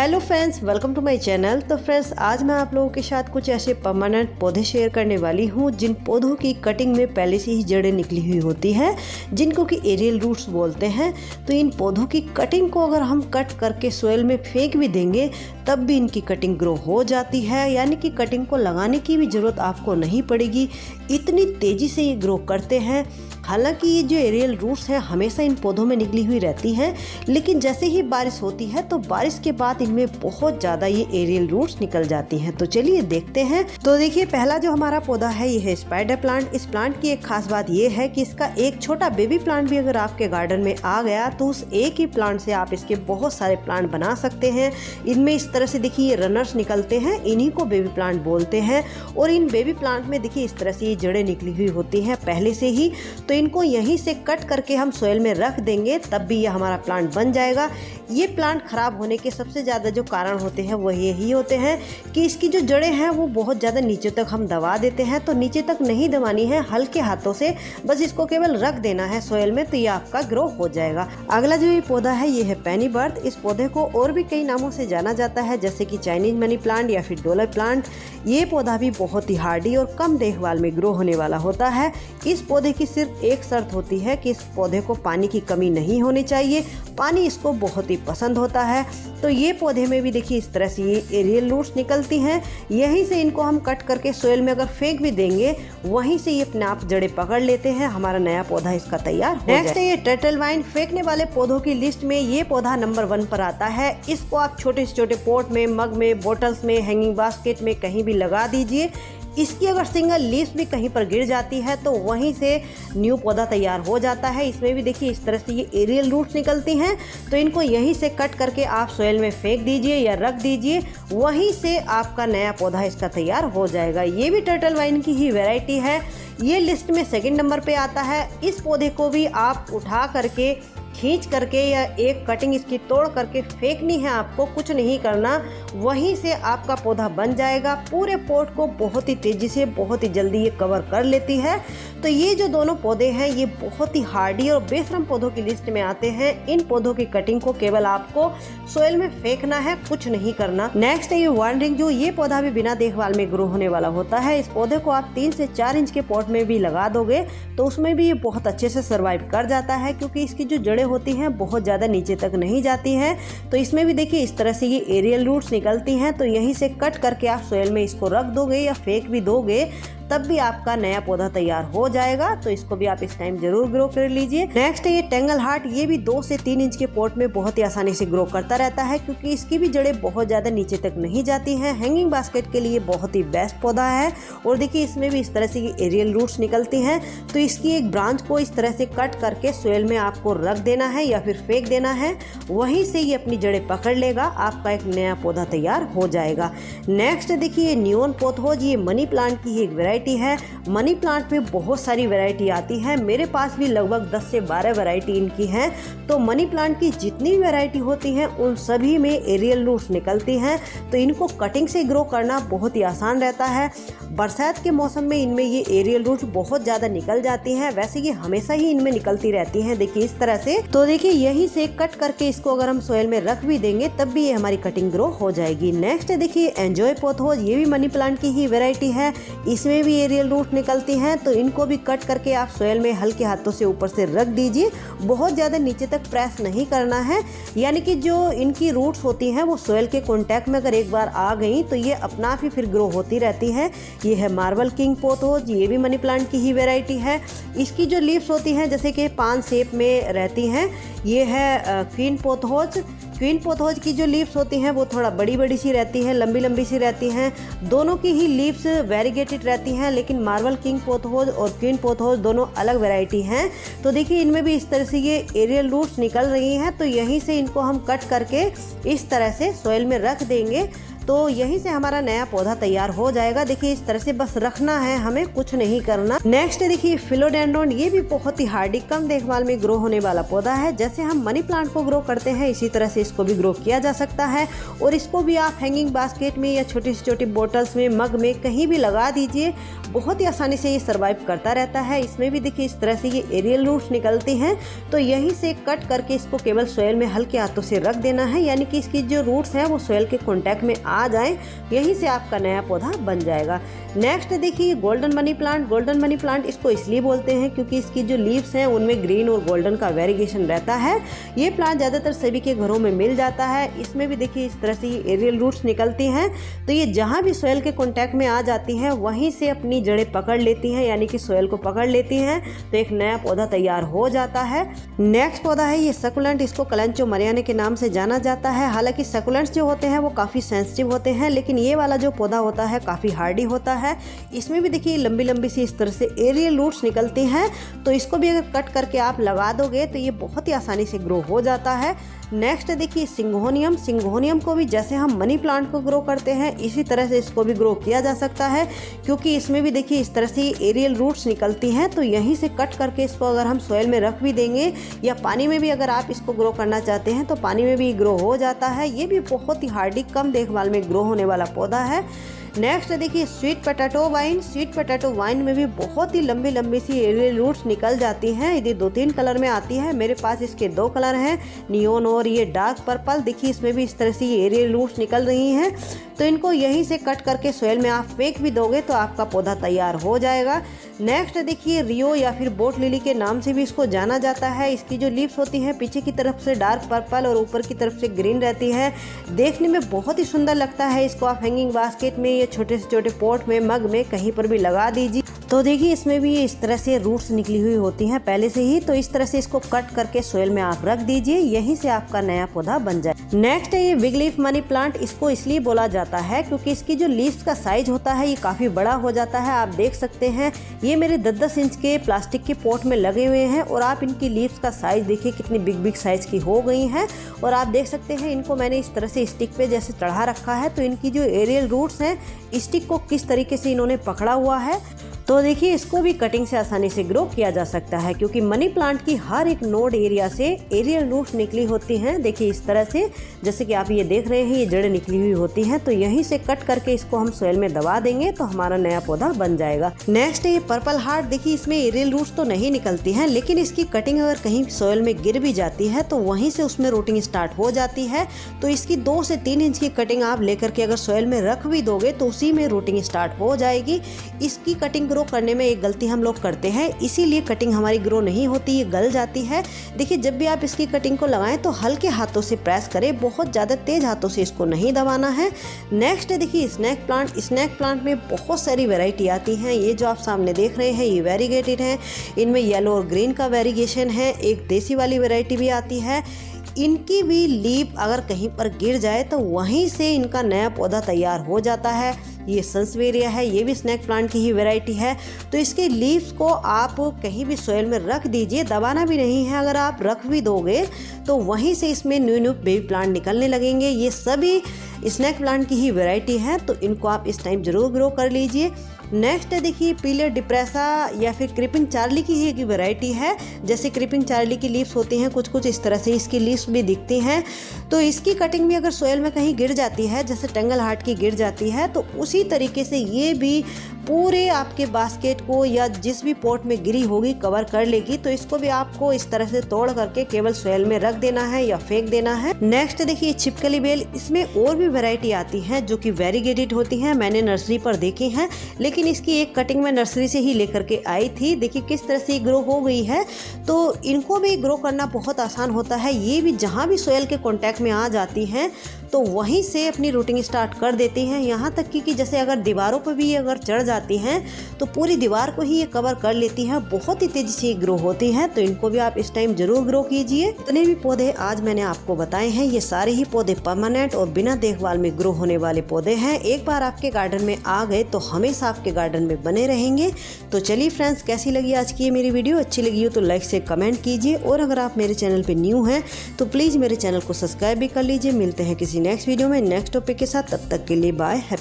Hello friends, welcome to my channel. तो friends, आज मैं आप लोगों के साथ कुछ ऐसे परमानेंट पौधे शेयर करने वाली हूँ जिन पौधों की कटिंग में पहले से ही जड़ें निकली हुई होती हैं, जिनको कि एरियल रूट्स बोलते हैं। तो इन पौधों की कटिंग को अगर हम कट करके सोइल में फेंक भी देंगे तब भी इनकी कटिंग ग्रो हो जाती है, यानी कि कटिंग को लगाने की भी ज़रूरत आपको नहीं पड़ेगी। इतनी तेज़ी से ये ग्रो करते हैं। हालांकि ये जो एरियल रूट्स हैं हमेशा इन पौधों में निकली हुई रहती हैं, लेकिन जैसे ही बारिश होती है तो बारिश के बाद इनमें बहुत ज़्यादा ये एरियल रूट्स निकल जाती हैं। तो चलिए देखते हैं। तो देखिए, पहला जो हमारा पौधा है ये है स्पाइडर प्लांट। इस प्लांट की एक खास बात ये है कि इसका एक छोटा बेबी प्लांट भी अगर आपके गार्डन में आ गया तो उस एक ही प्लांट से आप इसके बहुत सारे प्लांट बना सकते हैं। इनमें इस तरह से देखिए ये रनर्स निकलते हैं, इन्हीं को बेबी प्लांट बोलते हैं। और इन बेबी प्लांट में देखिए इस तरह से ये जड़ें निकली हुई होती हैं पहले से ही। तो इनको यहीं से कट करके हम सोइल में रख देंगे तब भी ये हमारा प्लांट बन जाएगा। ये प्लांट खराब होने के सबसे ज़्यादा जो कारण होते हैं वो यही होते हैं कि इसकी जो जड़ें हैं वो बहुत ज़्यादा नीचे तक हम दबा देते हैं। तो नीचे तक नहीं दबानी है, हल्के हाथों से बस इसको केवल रख देना है सोइल में, तो ये आपका ग्रो हो जाएगा। अगला जो ये पौधा है ये है पेनी बर्ड। इस पौधे को और भी कई नामों से जाना जाता है, जैसे कि चाइनीज मनी प्लांट या फिर डॉलर प्लांट। ये पौधा भी बहुत ही हार्डी और कम देखभाल में ग्रो होने वाला होता है। इस पौधे की सिर्फ एक शर्त होती है कि इस पौधे को पानी की कमी नहीं होनी चाहिए। पानी इसको बहुत ही पसंद होता है। तो ये पौधे में भी देखिए इस तरह से ये एरियल रूट्स निकलती हैं। यहीं से इनको हम कट करके सोइल में अगर फेंक भी देंगे वहीं से ये अपने आप जड़ें पकड़ लेते हैं। हमारा नया पौधा इसका तैयार हो जाएगा। नेक्स्ट है ये टर्टल वाइन। फेंकने वाले पौधों की लिस्ट में ये पौधा नंबर 1 पर आता है। इसको आप छोटे से छोटे पॉट में, मग में, बोटल्स में, हैंगिंग बास्केट में कहीं भी लगा दीजिए। इसकी अगर सिंगल लीफ भी कहीं पर गिर जाती है तो वहीं से न्यू पौधा तैयार हो जाता है। इसमें भी देखिए इस तरह से ये एरियल रूट्स निकलती हैं। तो इनको यहीं से कट करके आप सोइल में फेंक दीजिए या रख दीजिए, वहीं से आपका नया पौधा इसका तैयार हो जाएगा। ये भी टर्टल वाइन की ही वैरायटी है। ये लिस्ट में 2nd नंबर पे आता है। इस पौधे को भी आप उठा करके, खींच करके या एक कटिंग इसकी तोड़ करके फेंकनी है, आपको कुछ नहीं करना, वहीं से आपका पौधा बन जाएगा। पूरे पॉट को बहुत ही तेज़ी से, बहुत ही जल्दी ये कवर कर लेती है। तो ये जो दोनों पौधे हैं ये बहुत ही हार्डी और बेशरम पौधों की लिस्ट में आते हैं। इन पौधों की कटिंग को केवल आपको सोइल में फेंकना है, कुछ नहीं करना। नेक्स्ट है ये वांडरिंग जो। ये पौधा भी बिना देखभाल में ग्रो होने वाला होता है। इस पौधे को आप 3 से 4 इंच के पॉट में भी लगा दोगे तो उसमें भी ये बहुत अच्छे से सर्वाइव कर जाता है, क्योंकि इसकी जो जड़ें होती हैं बहुत ज़्यादा नीचे तक नहीं जाती हैं। तो इसमें भी देखिए इस तरह से ये एरियल रूट्स निकलती हैं। तो यहीं से कट करके आप सोइल में इसको रख दोगे या फेंक भी दोगे तब भी आपका नया पौधा तैयार हो जाएगा। तो इसको भी आप इस टाइम जरूर ग्रो कर लीजिए। नेक्स्ट है ये टेंगल हार्ट। ये भी 2 से 3 इंच के पॉट में बहुत ही आसानी से ग्रो करता रहता है, क्योंकि इसकी भी जड़ें बहुत ज़्यादा नीचे तक नहीं जाती हैं। हैंगिंग बास्केट के लिए बहुत ही बेस्ट पौधा है। और देखिए इसमें भी इस तरह से ये एरियल रूट्स निकलती हैं। तो इसकी एक ब्रांच को इस तरह से कट करके सोइल में आपको रख देना है या फिर फेंक देना है, वहीं से ये अपनी जड़ें पकड़ लेगा, आपका एक नया पौधा तैयार हो जाएगा। नेक्स्ट देखिए ये नियॉन पोथोज। ये मनी प्लांट की एक वैरायटी है। मनी प्लांट में बहुत सारी वैरायटी आती है, मेरे पास भी लगभग 10 से 12 वैरायटी इनकी हैं। तो मनी प्लांट की जितनी वैरायटी होती हैं उन सभी में एरियल रूट्स निकलती हैं। तो इनको कटिंग से ग्रो करना बहुत ही आसान रहता है। बरसात के मौसम में इनमें ये एरियल रूट्स बहुत ज़्यादा निकल जाती हैं। वैसे ये हमेशा ही इनमें निकलती रहती हैं, देखिए इस तरह से। तो देखिए यहीं से कट करके इसको अगर हम सोइल में रख भी देंगे तब भी ये हमारी कटिंग ग्रो हो जाएगी। नेक्स्ट देखिए एंजॉय पोथोज। ये भी मनी प्लांट की ही वैरायटी है। इसमें भी एरियल रूट निकलती हैं। तो इनको भी कट करके आप सोइल में हल्के हाथों से ऊपर से रख दीजिए, बहुत ज़्यादा नीचे तक प्रेस नहीं करना है, यानी कि जो इनकी रूट्स होती हैं वो सोइल के कांटेक्ट में अगर एक बार आ गई तो ये अपना आप ही फिर ग्रो होती रहती हैं। ये है मार्बल किंग पोथोज। ये भी मनी प्लांट की ही वैरायटी है। इसकी जो लीव्स होती हैं जैसे कि 5 शेप में रहती हैं। ये है क्वीन पोथोज। क्वीन पोथोज की जो लीव्स होती हैं वो थोड़ा बड़ी बड़ी सी रहती हैं, लंबी लंबी सी रहती हैं। दोनों की ही लीव्स वेरीगेटेड रहती हैं, लेकिन मार्बल किंग पोथोज और क्वीन पोथोज दोनों अलग वैरायटी हैं। तो देखिए इनमें भी इस तरह से ये एरियल रूट्स निकल रही हैं। तो यहीं से इनको हम कट करके इस तरह से सोइल में रख देंगे तो यहीं से हमारा नया पौधा तैयार हो जाएगा। देखिए इस तरह से बस रखना है, हमें कुछ नहीं करना। नेक्स्ट देखिए फिलोडेंड्रॉन, ये भी बहुत ही हार्डी कम देखभाल में ग्रो होने वाला पौधा है। जैसे हम मनी प्लांट को ग्रो करते हैं इसी तरह से इसको भी ग्रो किया जा सकता है। और इसको भी आप हैंगिंग बास्केट में या छोटी से छोटी बोटल्स में, मग में कहीं भी लगा दीजिए, बहुत ही आसानी से ये सर्वाइव करता रहता है। इसमें भी देखिए इस तरह से ये एरियल रूट्स निकलती हैं, तो यहीं से कट करके इसको केवल सोयल में हल्के हाथों से रख देना है, यानी कि इसकी जो रूट्स हैं वो सोयल के कॉन्टैक्ट में आ जाएं। यहीं से आपका नया पौधा बन जाएगा। नेक्स्ट देखिए golden money plant. Golden money plant इसको इसलिए बोलते हैं क्योंकि इसकी जो लीव्स हैं उनमें ग्रीन और गोल्डन का वेरिएशन रहता है। ये प्लांट ज़्यादातर सभी के घरों में मिल जाता है। इसमें भी देखिए इस तरह से ये एरियल रूट्स निकलती हैं, तो ये जहाँ भी सोयल के कॉन्टैक्ट में आ जाती हैं वहीं से अपनी जड़ें पकड़ लेती हैं, यानी कि सोयल को पकड़ लेती हैं, तो एक नया पौधा तैयार हो जाता है। नेक्स्ट पौधा है ये सकुलेंट। इसको कलेंचो मरियाना के नाम से जाना जाता है। हालांकि सकुलेंट्स जो होते हैं वो काफ़ी सेंसिटिव होते हैं, लेकिन ये वाला जो पौधा होता है काफ़ी हार्डी होता है। इसमें भी देखिए लंबी लंबी सी इस तरह से एरियल रूट्स निकलती हैं, तो इसको भी अगर कट करके आप लगा दोगे तो ये बहुत ही आसानी से ग्रो हो जाता है। नेक्स्ट देखिए सिंगोनियम। सिंगोनियम को भी जैसे हम मनी प्लांट को ग्रो करते हैं इसी तरह से इसको भी ग्रो किया जा सकता है, क्योंकि इसमें भी देखिए इस तरह से एरियल रूट्स निकलती हैं, तो यहीं से कट करके इसको अगर हम सोयल में रख भी देंगे या पानी में भी अगर आप इसको ग्रो करना चाहते हैं तो पानी में भी ग्रो हो जाता है। ये भी बहुत ही हार्डी कम देखभाल में ग्रो होने वाला पौधा है। नेक्स्ट देखिए sweet potato wine. Sweet potato wine में भी बहुत ही लंबी लंबी सी एरियल रूट्स निकल जाती हैं। ये 2-3 कलर में आती है, मेरे पास इसके 2 कलर हैं, नियोन और ये डार्क पर्पल। देखिए इसमें भी इस तरह से ये एरियल रूट्स निकल रही हैं, तो इनको यहीं से कट करके सोयल में आप फेंक भी दोगे तो आपका पौधा तैयार हो जाएगा। नेक्स्ट देखिए रियो या फिर बोट लिली के नाम से भी इसको जाना जाता है। इसकी जो लीव्स होती हैं पीछे की तरफ से डार्क पर्पल और ऊपर की तरफ से ग्रीन रहती है, देखने में बहुत ही सुंदर लगता है। इसको आप हैंगिंग बास्केट में या छोटे से छोटे पॉट में, मग में कहीं पर भी लगा दीजिए। तो देखिए इसमें भी इस तरह से रूट्स निकली हुई होती हैं पहले से ही, तो इस तरह से इसको कट करके सोयल में आप रख दीजिए, यहीं से आपका नया पौधा बन जाए। नेक्स्ट है ये बिग लीफ मनी प्लांट। इसको इसलिए बोला जाता है क्योंकि इसकी जो लीव्स का साइज होता है ये काफ़ी बड़ा हो जाता है। आप देख सकते हैं ये मेरे 10-10 इंच के प्लास्टिक के पॉट में लगे हुए हैं, और आप इनकी लीव्स का साइज देखिए कितनी बिग साइज की हो गई हैं। और आप देख सकते हैं इनको मैंने इस तरह से स्टिक पे जैसे चढ़ा रखा है, तो इनकी जो एरियल रूट्स हैं स्टिक को किस तरीके से इन्होंने पकड़ा हुआ है। तो देखिए इसको भी कटिंग से आसानी से ग्रो किया जा सकता है, क्योंकि मनी प्लांट की हर एक नोड एरिया से एरियल रूट्स निकली होती हैं। देखिए इस तरह से, जैसे कि आप ये देख रहे हैं, ये जड़ें निकली हुई होती हैं, तो यहीं से कट करके इसको हम सोयल में दबा देंगे तो हमारा नया पौधा बन जाएगा। नेक्स्ट है ये पर्पल हार्ट। देखिए इसमें एरियल रूट्स तो नहीं निकलती हैं, लेकिन इसकी कटिंग अगर कहीं सोयल में गिर भी जाती है तो वहीं से उसमें रूटिंग स्टार्ट हो जाती है। तो इसकी 2 से 3 इंच की कटिंग आप लेकर के अगर सोयल में रख भी दोगे तो उसी में रूटिंग स्टार्ट हो जाएगी। इसकी कटिंग ग्रो करने में एक गलती हम लोग करते हैं, इसीलिए कटिंग हमारी ग्रो नहीं होती, ये गल जाती है। देखिए जब भी आप इसकी कटिंग को लगाएं तो हल्के हाथों से प्रेस करें, बहुत ज़्यादा तेज हाथों से इसको नहीं दबाना है। नेक्स्ट देखिए स्नैक प्लांट। स्नैक प्लांट में बहुत सारी वैरायटी आती हैं। ये जो आप सामने देख रहे हैं ये वेरीगेटेड हैं, इनमें येलो और ग्रीन का वेरिएशन है। एक देसी वाली वैरायटी भी आती है। इनकी भी लीफ अगर कहीं पर गिर जाए तो वहीं से इनका नया पौधा तैयार हो जाता है। ये सन्सवेरिया है, ये भी स्नैक प्लांट की ही वैरायटी है। तो इसके लीव्स को आप कहीं भी सोयल में रख दीजिए, दबाना भी नहीं है। अगर आप रख भी दोगे तो वहीं से इसमें न्यू बेबी प्लांट निकलने लगेंगे। ये सभी स्नैक प्लांट की ही वैरायटी है, तो इनको आप इस टाइम ज़रूर ग्रो कर लीजिए। नेक्स्ट देखिए पीले डिप्रेसा या फिर क्रीपिंग चार्ली की ही एक वैरायटी है। जैसे क्रीपिंग चार्ली की लीव्स होती हैं कुछ इस तरह से इसकी लीव्स भी दिखती हैं। तो इसकी कटिंग भी अगर सोयल में कहीं गिर जाती है, जैसे टेंगल हार्ट की गिर जाती है, तो उसी तरीके से ये भी पूरे आपके बास्केट को या जिस भी पॉट में गिरी होगी कवर कर लेगी। तो इसको भी आपको इस तरह से तोड़ करके केवल सोयल में रख देना है या फेंक देना है। नेक्स्ट देखिए छिपकली बेल। इसमें और भी वैरायटी आती है जो कि वेरीगेटेड होती हैं, मैंने नर्सरी पर देखी हैं, लेकिन इसकी एक कटिंग मैं नर्सरी से ही लेकर के आई थी। देखिए किस तरह से ग्रो हो गई है। तो इनको भी ग्रो करना बहुत आसान होता है। ये भी जहाँ भी सोयल के कॉन्टैक्ट में आ जाती हैं तो वहीं से अपनी रूटिंग स्टार्ट कर देती हैं। यहाँ तक कि जैसे अगर दीवारों पर भी अगर चढ़ जाती हैं तो पूरी दीवार को ही ये कवर कर लेती हैं। बहुत ही तेज़ी से ग्रो होती हैं, तो इनको भी आप इस टाइम ज़रूर ग्रो कीजिए। इतने भी पौधे आज मैंने आपको बताए हैं, ये सारे ही पौधे परमानेंट और बिना देखभाल में ग्रो होने वाले पौधे हैं। एक बार आपके गार्डन में आ गए तो हमेशा आपके गार्डन में बने रहेंगे। तो चलिए फ्रेंड्स, कैसी लगी आज की ये मेरी वीडियो? अच्छी लगी हो तो लाइक से कमेंट कीजिए, और अगर आप मेरे चैनल पर न्यू हैं तो प्लीज़ मेरे चैनल को सब्सक्राइब भी कर लीजिए। मिलते हैं किसी नेक्स्ट वीडियो में नेक्स्ट टॉपिक के साथ। तब तक के लिए बाय।